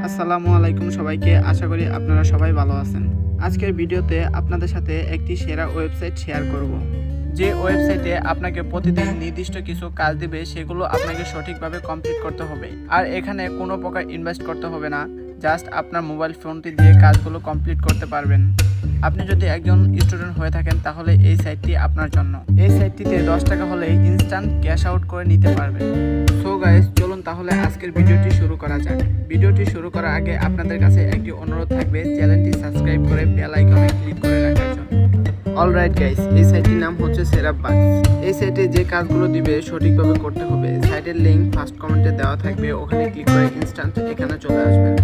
আসসালামু আলাইকুম সবাইকে, আশা করি আপনারা সবাই ভালো আছেন। আজকের ভিডিওতে আপনাদের সাথে একটি সেরা ওয়েবসাইট শেয়ার করব, যে ওয়েবসাইটে আপনাকে প্রতিদিন নির্দিষ্ট কিছু কাজ দিবে, সেগুলো আপনাকে সঠিকভাবে কমপ্লিট করতে হবে। আর এখানে কোনো প্রকার ইনভেস্ট করতে হবে না, জাস্ট আপনার মোবাইল ফোনটি দিয়ে কাজগুলো কমপ্লিট করতে পারবেন। আপনি যদি একজন স্টুডেন্ট হয়ে থাকেন তাহলে এই সাইটটি আপনার জন্য। এই সাইটটিতে 10 টাকা হলে ইনস্ট্যান্ট ক্যাশ আউট করে নিতে পারবেন। সো গাইস, চলুন তাহলে আজকের ভিডিওটি শুরু করা যাক। ভিডিওটি শুরু করার আগে আপনাদের কাছে একটি অনুরোধ থাকবে, চ্যানেলটি সাবস্ক্রাইব করে বেল আইকনে ক্লিক করে রাখার জন্য। অলরাইট গাইস, এই সাইটটির নাম হচ্ছে সেরাপবাক্স। এই সাইটে যে কাজগুলো দিবে সঠিকভাবে করতে হবে। সাইটের লিঙ্ক ফার্স্ট কমেন্টে দেওয়া থাকবে, ওখানে ক্লিক করে ইনস্ট্যান্ট এখানে চলে আসবেন।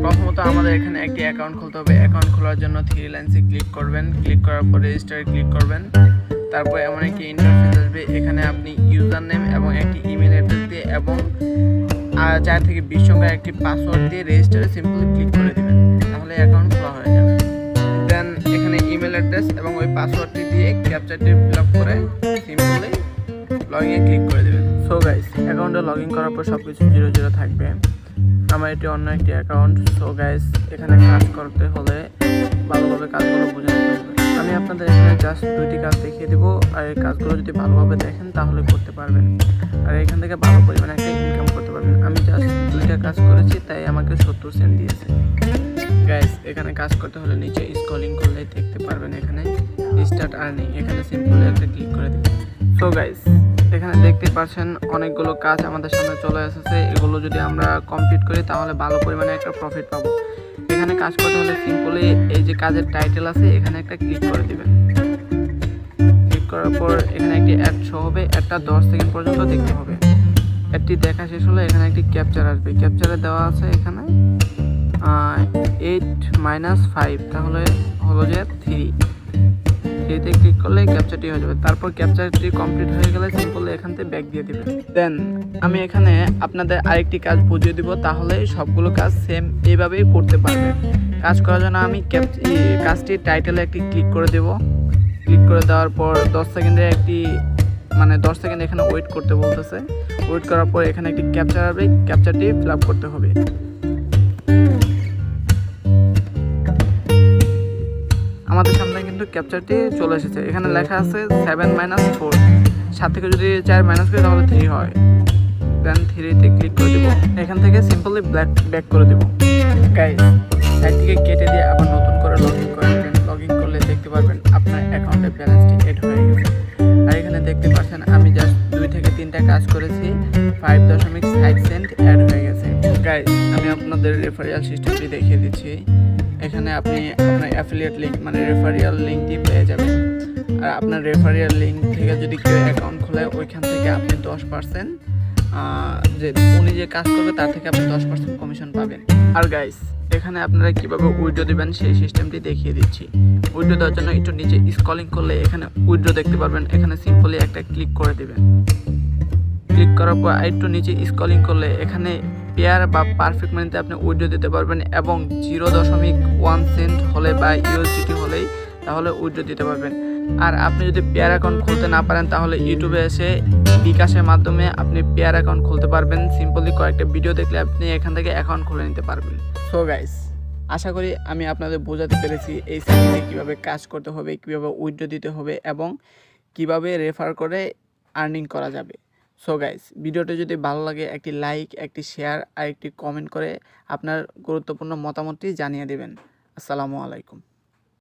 প্রথমত আমাদের এখানে একটি অ্যাকাউন্ট খুলতে হবে। অ্যাকাউন্ট খোলার জন্য 3 লাইনসে ক্লিক করবেন। ক্লিক করার পর রেজিস্টারে ক্লিক করবেন। তারপর এমন একটি ইন্টারফেস আসবে, এখানে আপনি ইউজার নেম এবং একটি ইমেল অ্যাড্রেস দিয়ে এবং 4 থেকে 20 সংখ্যার একটি পাসওয়ার্ড দিয়ে রেজিস্টারে সিম্পলি ক্লিক করে দিবেন, তাহলে অ্যাকাউন্ট খোলা হয়ে যাবে। দেন এখানে ইমেল অ্যাড্রেস এবং ওই পাসওয়ার্ডটি দিয়ে ক্যাপচারটি ফিল আপ করে সিম্পলি লগইনে ক্লিক করে দেবেন। সো গাইস, অ্যাকাউন্টে লগ ইন করার পর সব কিছু 0 থাকবে। আমার এটি অন্য একটি অ্যাকাউন্ট। সো গাইস, এখানে কাজ করতে হলে ভালোভাবে কাজগুলো বুঝে নিতে হবে। আমি আপনাদের এখানে জাস্ট 2টি কাজ দেখিয়ে দেবো, আর এই কাজগুলো যদি ভালোভাবে দেখেন তাহলে করতে পারবেন, আর এখান থেকে ভালো পরিমাণে একটা ইনকাম করতে পারবেন। আমি জাস্ট 2টা কাজ করেছি, তাই আমাকে 70 সেন্ট দিয়েছে। গাইস, এখানে কাজ করতে হলে নিচে স্ক্রলিং করলে দেখতে পারবেন এখানে স্টার্ট আর্নিং, এখানে সিম্পলি একটা ক্লিক করে দিবেন। সো গাইস, এখানে দেখতে পাচ্ছেন অনেকগুলো কাজ আমাদের সামনে চলে এসেছে। এগুলো যদি আমরা কমপ্লিট করি তাহলে ভালো পরিমাণে একটা প্রফিট পাবো। এখানে কাজ করতে হলে সিম্পলি এই যে কাজের টাইটেল আছে এখানে একটা ক্লিক করে দিবেন। ক্লিক করার পর এখানে একটি অ্যাড শো হবে, অ্যাডটা 10 সেকেন্ড পর্যন্ত দেখতে হবে। অ্যাডটি দেখা শেষ হলে এখানে একটি ক্যাপচার আসবে। ক্যাপচারে দেওয়া আছে এখানে 8 - 5, তাহলে হলো যে 3। এতে ক্লিক করলে ক্যাপচারটি হয়ে যাবে। তারপর ক্যাপচারটি কমপ্লিট হয়ে গেলে সিম্পলি এখান থেকে ব্যাক দিয়ে দিবেন। দেন আমি এখানে আপনাদের আরেকটি কাজ বুঝিয়ে দিব, তাহলে সবগুলো কাজ সেম এইভাবেই করতে পারবেন। কাজ করার জন্য আমি কাজটির টাইটেলে একটি ক্লিক করে দেব। ক্লিক করে দেওয়ার পর 10 সেকেন্ডের একটি 10 সেকেন্ড এখানে ওয়েট করতে বলতেছে। ওয়েট করার পর এখানে একটি ক্যাপচার আসবে, ক্যাপচারটি ফিল আপ করতে হবে। আমাদের সামনে কিন্তু ক্যাপচারটি চলে এসেছে। এখানে লেখা আছে 7 - 4, 7 থেকে যদি 4 মাইনাস করি তাহলে 3 হয়। দেন 3তে ক্লিক করে দেবো। এখান থেকে সিম্পলি ব্যাক করে দেবো। গাইস, সাইটটিকে কেটে দিয়ে আবার নতুন করে লগ ইন করে নেবেন। লগ ইন করলে দেখতে পারবেন আপনার অ্যাকাউন্টে ব্যালেন্সটি এড হয়ে গেছে। আর এখানে দেখতে পাচ্ছেন আমি জাস্ট 2 থেকে 3টা কাজ করেছি, 5.60 সেন্ট অ্যাড হয়ে গেছে। গাইস, আমি আপনাদের রেফারেল সিস্টেমটি দেখিয়ে দিচ্ছি। এখানে আপনি আপনার অ্যাফিলিয়েট লিঙ্ক রেফারিয়াল লিঙ্কটি পেয়ে যাবেন। আর আপনার রেফারিয়াল লিঙ্ক থেকে যদি কেউ অ্যাকাউন্ট খোলে, ওইখান থেকে আপনি 10% যে উনি যে কাজ করবে তার থেকে আপনি 10% কমিশন পাবেন। আর গাইস, এখানে আপনারা কিভাবে উইথড্র দিবেন সেই সিস্টেমটি দেখিয়ে দিচ্ছি। উইথড্র দেওয়ার জন্য একটু নিচে স্ক্রলিং করলে এখানে উইথড্র দেখতে পারবেন। এখানে সিম্পলি একটা ক্লিক করে দিবেন। ক্লিক করার পর একটু নিচে স্ক্রলিং করলে এখানে পেয়ার বা পারফেক্ট মানিতে আপনি উইথড্র দিতে পারবেন, এবং 0.1 সেন্ট হলে বা ইউএসডিটি হলেই তাহলে উইথড্র দিতে পারবেন। আর আপনি যদি পেয়ার অ্যাকাউন্ট খুলতে না পারেন তাহলে ইউটিউবে এসে বিকাশের মাধ্যমে আপনি পেয়ার অ্যাকাউন্ট খুলতে পারবেন। সিম্পলি কয়েকটা ভিডিও দেখলে আপনি এখান থেকে অ্যাকাউন্ট খুলে নিতে পারবেন। সো গাইস, আশা করি আমি আপনাদের বোঝাতে পেরেছি এই সাইটে কীভাবে কাজ করতে হবে, কীভাবে উইথড্র দিতে হবে এবং কীভাবে রেফার করে আর্নিং করা যাবে। সো গাইস, ভিডিওটি যদি ভালো লাগে একটি লাইক, একটি শেয়ার আর একটি কমেন্ট করে আপনার গুরুত্বপূর্ণ মতামতটি জানিয়ে দেবেন। আসসালামু আলাইকুম।